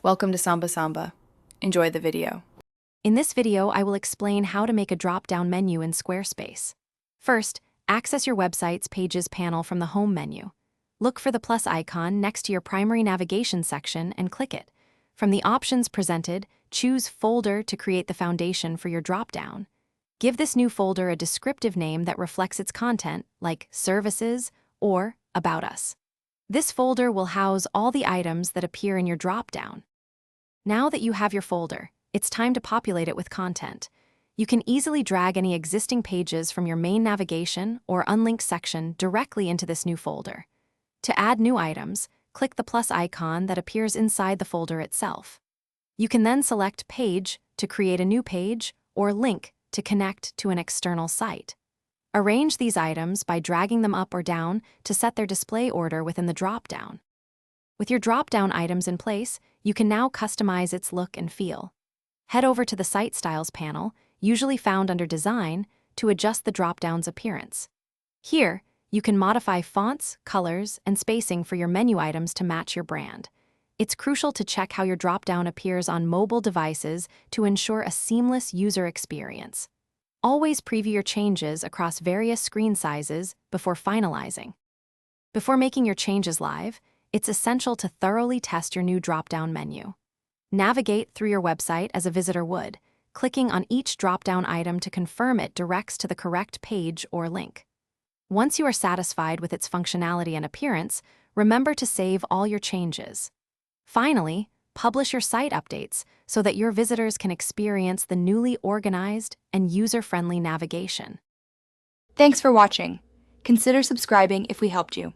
Welcome to Samba Samba. Enjoy the video. In this video, I will explain how to make a drop-down menu in Squarespace. First, access your website's Pages panel from the Home menu. Look for the plus icon next to your primary navigation section and click it. From the options presented, choose Folder to create the foundation for your drop-down. Give this new folder a descriptive name that reflects its content, like Services or About Us. This folder will house all the items that appear in your drop-down. Now that you have your folder, it's time to populate it with content. You can easily drag any existing pages from your main navigation or unlinked section directly into this new folder. To add new items, click the plus icon that appears inside the folder itself. You can then select Page to create a new page or Link to connect to an external site. Arrange these items by dragging them up or down to set their display order within the drop-down. With your drop-down items in place, you can now customize its look and feel. Head over to the Site Styles panel, usually found under Design, to adjust the drop-down's appearance. Here, you can modify fonts, colors, and spacing for your menu items to match your brand. It's crucial to check how your drop-down appears on mobile devices to ensure a seamless user experience. Always preview your changes across various screen sizes before finalizing. Before making your changes live, it's essential to thoroughly test your new drop-down menu. Navigate through your website as a visitor would, clicking on each drop-down item to confirm it directs to the correct page or link. Once you are satisfied with its functionality and appearance, remember to save all your changes. Finally, publish your site updates so that your visitors can experience the newly organized and user-friendly navigation. Thanks for watching. Consider subscribing if we helped you.